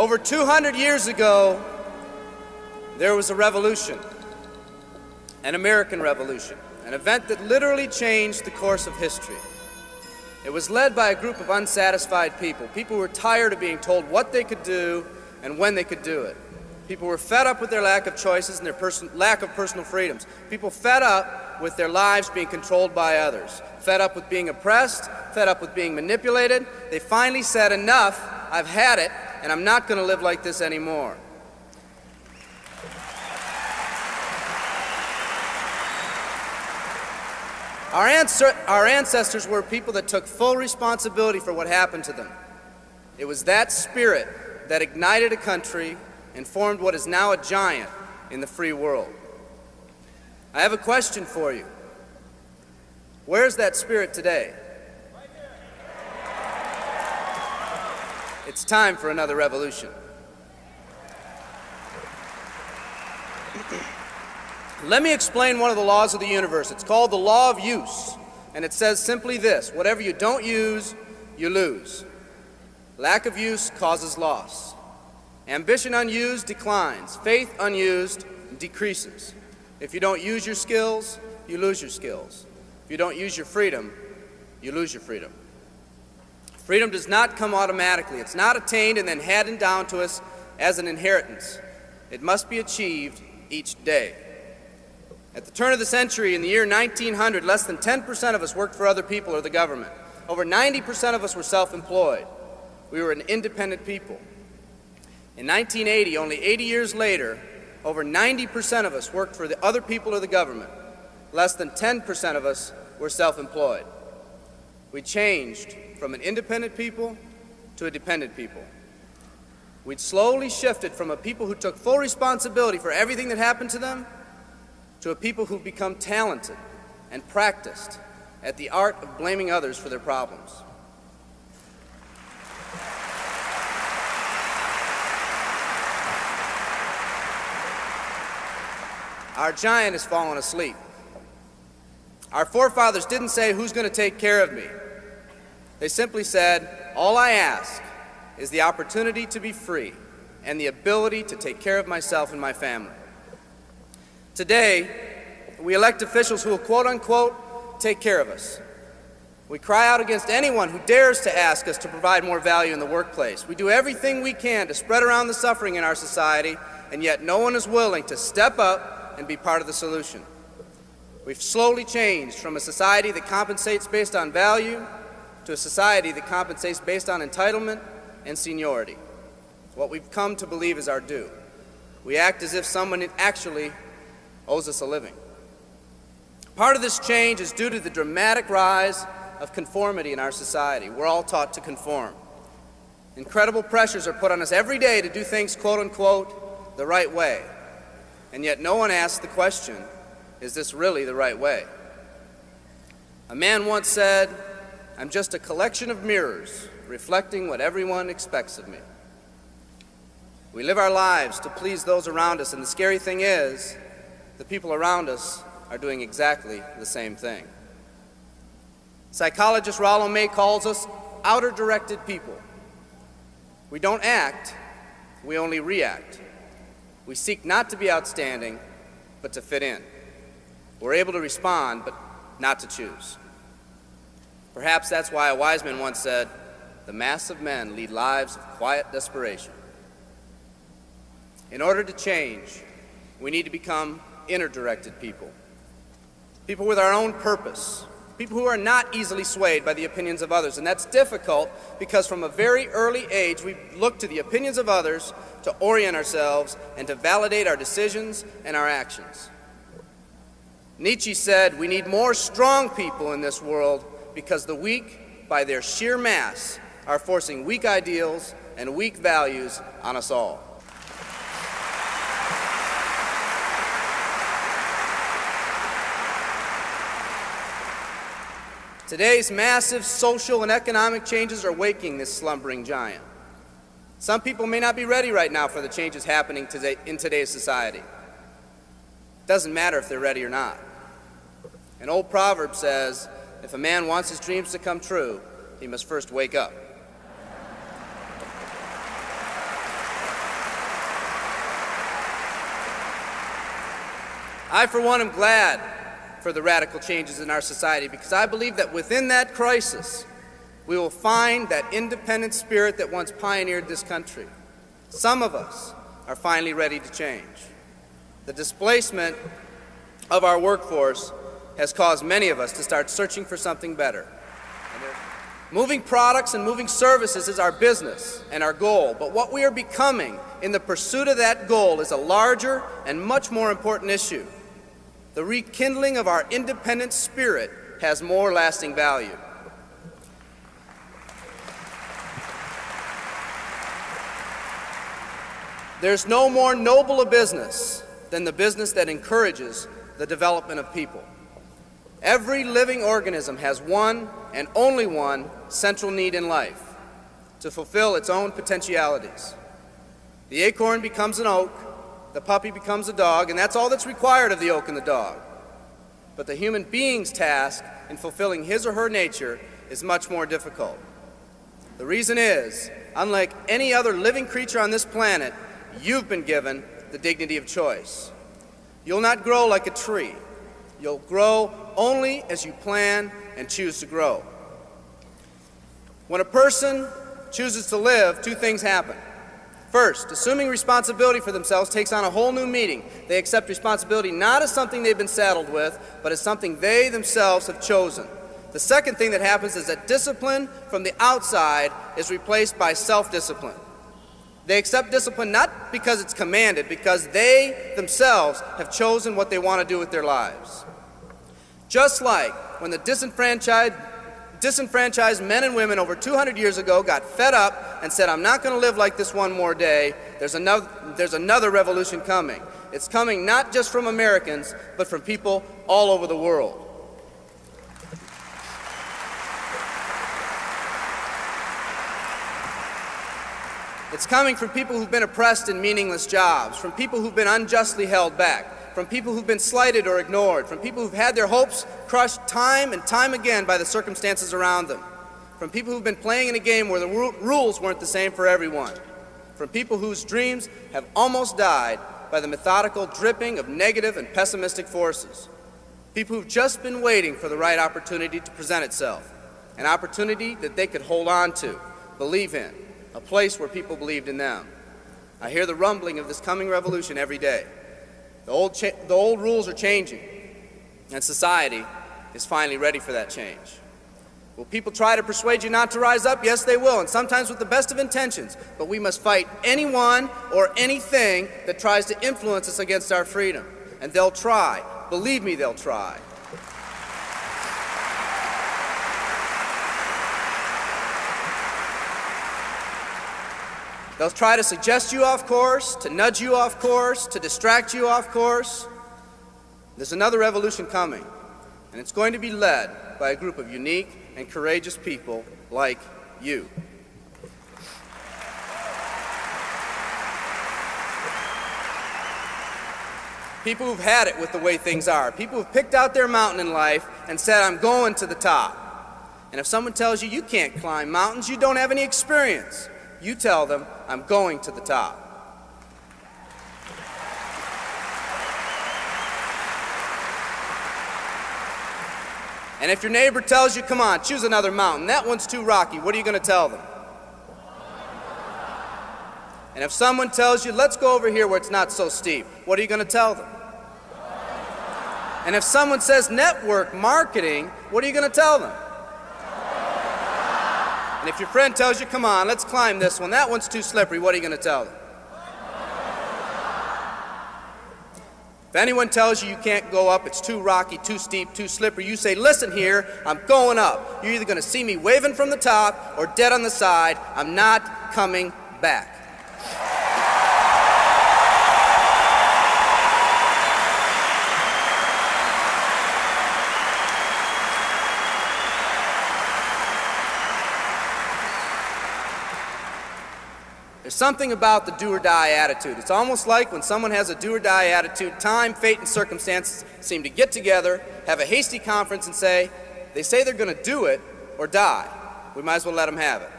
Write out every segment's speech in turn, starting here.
Over 200 years ago, there was a revolution, an American Revolution, an event that literally changed the course of history. It was led by a group of unsatisfied people. People who were tired of being told what they could do and when they could do it. People were fed up with their lack of choices and their lack of personal freedoms. People fed up with their lives being controlled by others. Fed up with being oppressed, fed up with being manipulated. They finally said, enough, I've had it, and I'm not going to live like this anymore. Our ancestors were people that took full responsibility for what happened to them. It was that spirit that ignited a country and formed what is now a giant in the free world. I have a question for you. Where's that spirit today? It's time for another revolution. Let me explain one of the laws of the universe. It's called the law of use, and it says simply this: whatever you don't use, you lose. Lack of use causes loss. Ambition unused declines. Faith unused decreases. If you don't use your skills, you lose your skills. If you don't use your freedom, you lose your freedom. Freedom does not come automatically. It's not attained and then handed down to us as an inheritance. It must be achieved each day. At the turn of the century, in the year 1900, less than 10% of us worked for other people or the government. Over 90% of us were self-employed. We were an independent people. In 1980, only 80 years later, over 90% of us worked for the other people or the government. Less than 10% of us were self-employed. We changed from an independent people to a dependent people. We'd slowly shifted from a people who took full responsibility for everything that happened to them to a people who've become talented and practiced at the art of blaming others for their problems. Our giant has fallen asleep. Our forefathers didn't say, who's going to take care of me? They simply said, all I ask is the opportunity to be free and the ability to take care of myself and my family. Today, we elect officials who will quote-unquote take care of us. We cry out against anyone who dares to ask us to provide more value in the workplace. We do everything we can to spread around the suffering in our society, and yet no one is willing to step up and be part of the solution. We've slowly changed from a society that compensates based on value to a society that compensates based on entitlement and seniority. What we've come to believe is our due. We act as if someone actually owes us a living. Part of this change is due to the dramatic rise of conformity in our society. We're all taught to conform. Incredible pressures are put on us every day to do things, quote unquote, the right way. And yet no one asks the question, is this really the right way? A man once said, I'm just a collection of mirrors reflecting what everyone expects of me. We live our lives to please those around us, and the scary thing is, the people around us are doing exactly the same thing. Psychologist Rollo May calls us outer-directed people. We don't act, we only react. We seek not to be outstanding, but to fit in. We're able to respond, but not to choose. Perhaps that's why a wise man once said, the mass of men lead lives of quiet desperation. In order to change, we need to become inner-directed people. People with our own purpose. People who are not easily swayed by the opinions of others. And that's difficult because from a very early age, we look to the opinions of others to orient ourselves and to validate our decisions and our actions. Nietzsche said, we need more strong people in this world because the weak, by their sheer mass, are forcing weak ideals and weak values on us all. Today's massive social and economic changes are waking this slumbering giant. Some people may not be ready right now for the changes happening today in today's society. It doesn't matter if they're ready or not. An old proverb says, if a man wants his dreams to come true, he must first wake up. I, for one, am glad for the radical changes in our society because I believe that within that crisis, we will find that independent spirit that once pioneered this country. Some of us are finally ready to change. The displacement of our workforce has caused many of us to start searching for something better. Moving products and moving services is our business and our goal, but what we are becoming in the pursuit of that goal is a larger and much more important issue. The rekindling of our independent spirit has more lasting value. There's no more noble a business than the business that encourages the development of people. Every living organism has one and only one central need in life: to fulfill its own potentialities. The acorn becomes an oak, the puppy becomes a dog, and that's all that's required of the oak and the dog. But the human being's task in fulfilling his or her nature is much more difficult. The reason is, unlike any other living creature on this planet, you've been given the dignity of choice. You'll not grow like a tree. You'll grow only as you plan and choose to grow. When a person chooses to live, two things happen. First, assuming responsibility for themselves takes on a whole new meaning. They accept responsibility not as something they've been saddled with, but as something they themselves have chosen. The second thing that happens is that discipline from the outside is replaced by self-discipline. They accept discipline not because it's commanded, because they themselves have chosen what they want to do with their lives. Just like when the disenfranchised men and women over 200 years ago got fed up and said, "I'm not going to live like this one more day," there's another revolution coming. It's coming not just from Americans, but from people all over the world. It's coming from people who've been oppressed in meaningless jobs, from people who've been unjustly held back, from people who've been slighted or ignored, from people who've had their hopes crushed time and time again by the circumstances around them, from people who've been playing in a game where the rules weren't the same for everyone, from people whose dreams have almost died by the methodical dripping of negative and pessimistic forces, people who've just been waiting for the right opportunity to present itself, an opportunity that they could hold on to, believe in, a place where people believed in them. I hear the rumbling of this coming revolution every day. The old rules are changing, and society is finally ready for that change. Will people try to persuade you not to rise up? Yes, they will, and sometimes with the best of intentions. But we must fight anyone or anything that tries to influence us against our freedom. And they'll try. Believe me, they'll try. They'll try to suggest you off course, to nudge you off course, to distract you off course. There's another revolution coming, and it's going to be led by a group of unique and courageous people like you. People who've had it with the way things are. People who've picked out their mountain in life and said, "I'm going to the top." And if someone tells you you can't climb mountains, you don't have any experience. You tell them, "I'm going to the top." And if your neighbor tells you, "Come on, choose another mountain, that one's too rocky," what are you going to tell them? And if someone tells you, "Let's go over here where it's not so steep," what are you going to tell them? And if someone says network marketing, what are you going to tell them? And if your friend tells you, "Come on, let's climb this one, that one's too slippery," what are you going to tell them? If anyone tells you you can't go up, it's too rocky, too steep, too slippery, you say, "Listen here, I'm going up. You're either going to see me waving from the top or dead on the side. I'm not coming back." There's something about the do-or-die attitude. It's almost like when someone has a do-or-die attitude, time, fate, and circumstances seem to get together, have a hasty conference, and say, they say they're going to do it or die. We might as well let them have it.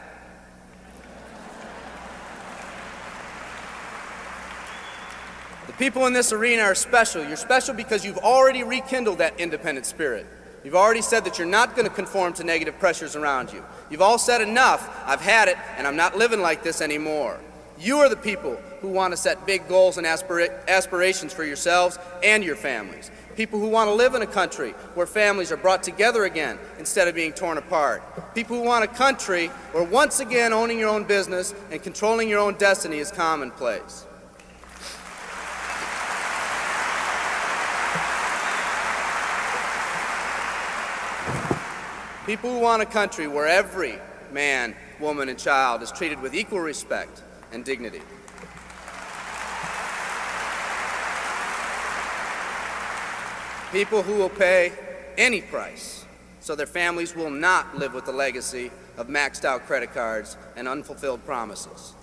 The people in this arena are special. You're special because you've already rekindled that independent spirit. You've already said that you're not going to conform to negative pressures around you. You've all said enough, I've had it, and I'm not living like this anymore. You are the people who want to set big goals and aspirations for yourselves and your families. People who want to live in a country where families are brought together again instead of being torn apart. People who want a country where once again owning your own business and controlling your own destiny is commonplace. People who want a country where every man, woman, and child is treated with equal respect and dignity. People who will pay any price so their families will not live with the legacy of maxed out credit cards and unfulfilled promises.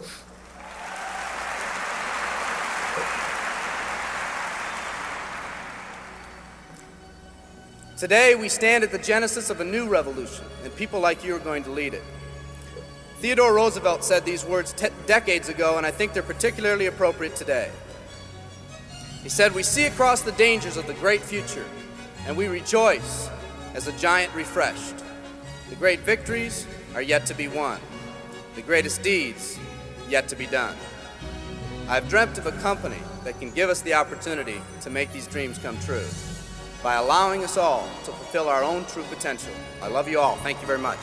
Today, we stand at the genesis of a new revolution, and people like you are going to lead it. Theodore Roosevelt said these words decades ago, and I think they're particularly appropriate today. He said, "We see across the dangers of the great future, and we rejoice as a giant refreshed. The great victories are yet to be won, the greatest deeds yet to be done. I've dreamt of a company that can give us the opportunity to make these dreams come true by allowing us all to fulfill our own true potential. I love you all. Thank you very much."